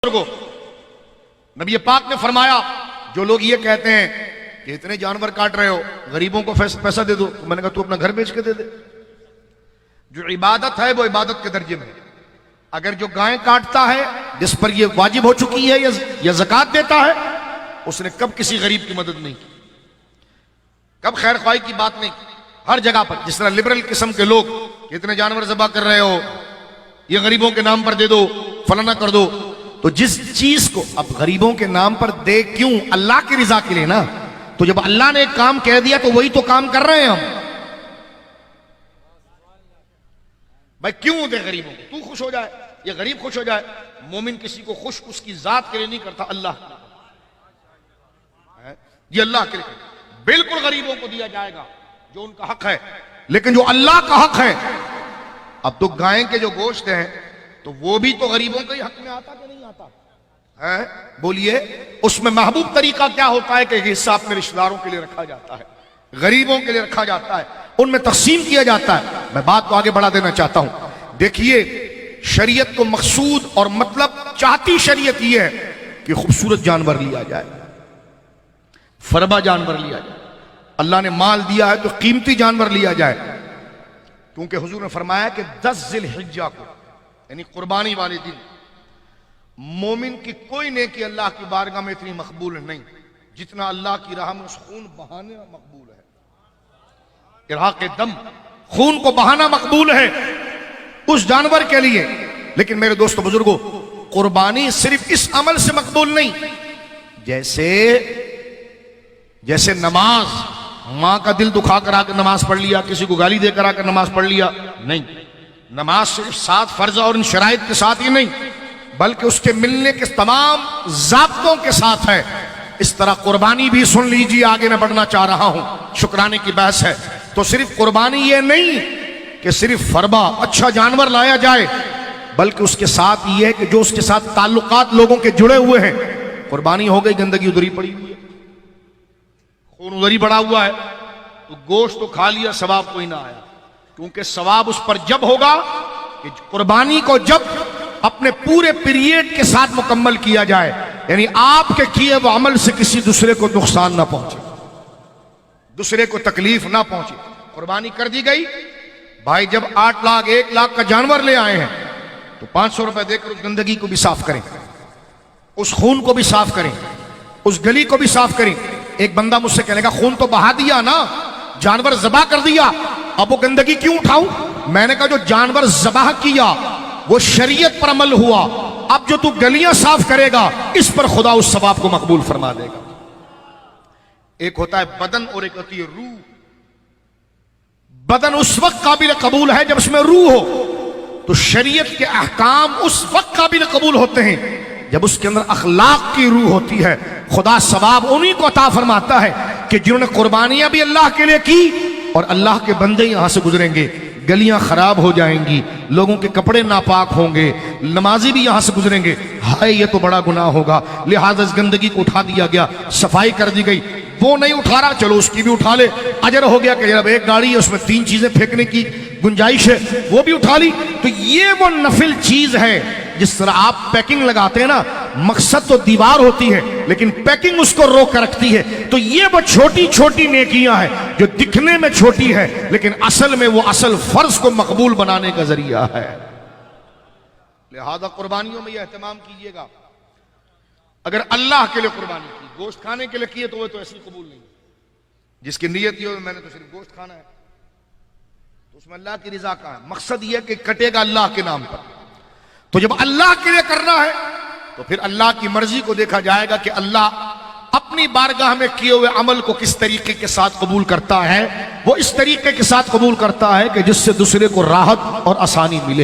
को नबी पाक ने फरमाया, जो लोग ये कहते हैं कि इतने जानवर काट रहे हो, गरीबों को पैसा दे दो, तो मैंने कहा तू अपना घर बेच के दे दे। जो इबादत है वो इबादत के दर्जे में। अगर जो गाय काटता है जिस पर ये वाजिब हो चुकी है या ज़कात देता है, उसने कब किसी गरीब की मदद नहीं की, कब खैर ख्वाही की बात नहीं की। हर जगह पर जिस तरह लिबरल किस्म के लोग इतने जानवर ज़बा कर रहे हो, ये गरीबों के नाम पर दे दो, फलाना कर दो, तो जिस चीज को अब गरीबों के नाम पर दे, क्यों? अल्लाह की रिजा के लिए ना। तो जब अल्लाह ने एक काम कह दिया तो वही तो काम कर रहे हैं हम। भाई क्यों दे गरीबों को? तू खुश हो जाए या गरीब खुश हो जाए। मोमिन किसी को खुश उसकी जात के लिए नहीं करता, अल्लाह ये अल्लाह के लिए। बिल्कुल गरीबों को दिया जाएगा जो उनका हक है, लेकिन जो अल्लाह का हक है, अब तो गाय के जो गोश्त हैं तो वो भी तो गरीबों के हक में आता कि नहीं आता है? बोलिए, उसमें महबूब तरीका क्या होता है कि हिस्सा अपने रिश्तेदारों के लिए रखा जाता है, गरीबों के लिए रखा जाता है, उनमें तकसीम किया जाता है। मैं बात को आगे बढ़ा देना चाहता हूं। देखिए, शरीयत को मकसूद और मतलब चाहती शरीयत यह है कि खूबसूरत जानवर लिया जाए, फरबा जानवर लिया जाए। अल्लाह ने माल दिया है तो कीमती जानवर लिया जाए, क्योंकि हुजूर ने फरमाया कि 10 ज़िलहिज्जा को, यानी कुर्बानी वाले दिन, मोमिन की कोई नेकी अल्लाह की बारगाह में इतनी मकबूल नहीं जितना अल्लाह की राह में उस खून बहाना मकबूल है। इराक़े दम, खून को बहाना मकबूल है उस जानवर के लिए। लेकिन मेरे दोस्तों बुजुर्गों, कुर्बानी सिर्फ इस अमल से मकबूल नहीं, जैसे नमाज, मां का दिल दुखाकर आकर नमाज पढ़ लिया, किसी को गाली देकर आकर नमाज पढ़ लिया, नहीं। नमाज सिर्फ 7 फर्ज और इन शराइत के साथ ही नहीं, बल्कि उसके मिलने के तमाम ज़ाब्तों के साथ है। इस तरह कुर्बानी भी, सुन लीजिए, आगे मैं बढ़ना चाह रहा हूं, शुक्राने की बहस है। तो सिर्फ कुर्बानी ये नहीं कि सिर्फ फरबा अच्छा जानवर लाया जाए, बल्कि उसके साथ ये है कि जो उसके साथ ताल्लुकात लोगों के जुड़े हुए हैं। कुर्बानी हो गई, गंदगी उधरी पड़ी हुई है, खून उधरी पड़ा हुआ है, तो गोश्त तो खा लिया, सवाब कोई ना आया। क्योंकि सवाब उस पर जब होगा कि कुर्बानी को जब अपने पूरे पीरियड के साथ मुकम्मल किया जाए, यानी आपके किए वो अमल से किसी दूसरे को नुकसान ना पहुंचे, दूसरे को तकलीफ ना पहुंचे। कुर्बानी कर दी गई भाई, जब 8 लाख 1 लाख का जानवर ले आए हैं तो 500 रुपए देकर उस गंदगी को भी साफ करें, उस खून को भी साफ करें, उस गली को भी साफ करें। एक बंदा मुझसे कहने का, खून तो बहा दिया ना, जानवर ज़बा कर दिया, अब वो गंदगी क्यों उठाऊं? मैंने कहा, जो जानवर ज़बा किया वो शरीयत पर अमल हुआ, अब जो तू गलियां साफ करेगा इस पर खुदा उस सवाब को मकबूल फरमा देगा। एक होता है बदन और एक होती है रूह। बदन उस वक्त काबिल कबूल है जब उसमें रूह हो, तो शरीयत के अहकाम उस वक्त काबिल कबूल होते हैं जब उसके अंदर अखलाक की रूह होती है। खुदा सवाब उन्हीं को अता फरमाता है कि जिन्होंने कुर्बानियां भी अल्लाह के लिए की, और अल्लाह के बंदे यहां से गुजरेंगे, गलियां खराब हो जाएंगी, लोगों के कपड़े नापाक होंगे, नमाजी भी यहां से गुजरेंगे, हाय ये तो बड़ा गुनाह होगा, लिहाजा इस गंदगी को उठा दिया गया, सफाई कर दी गई। वो नहीं उठा रहा, चलो उसकी भी उठा ले, अजर हो गया कि जब एक गाड़ी है उसमें 3 चीजें फेंकने की गुंजाइश है, वो भी उठा ली। तो ये वो नफिल चीज है। जिस तरह आप पैकिंग लगाते हैं ना, मकसद तो दीवार होती है लेकिन पैकिंग उसको रोक कर रखती है। तो ये वो छोटी छोटी नेकियां हैं जो दिखने में छोटी है, लेकिन असल में वो असल फर्ज को मकबूल बनाने का जरिया है। लिहाजा कुर्बानियों में यह एहतमाम कीजिएगा। अगर अल्लाह के लिए कुर्बानी की, गोश्त खाने के लिए किए, तो वो तो ऐसी कबूल नहीं। जिसकी नीयत ये हो मैंने तो सिर्फ गोश्त खाना है, तो उसमें अल्लाह की रिजा का है। मकसद यह कि कटेगा अल्लाह के नाम पर। तो जब अल्लाह के लिए करना है तो फिर अल्लाह की मर्जी को देखा जाएगा कि अल्लाह अपनी बारगाह में किए हुए अमल को किस तरीके के साथ कबूल करता है। वो इस तरीके के साथ कबूल करता है कि जिससे दूसरे को राहत और आसानी मिले।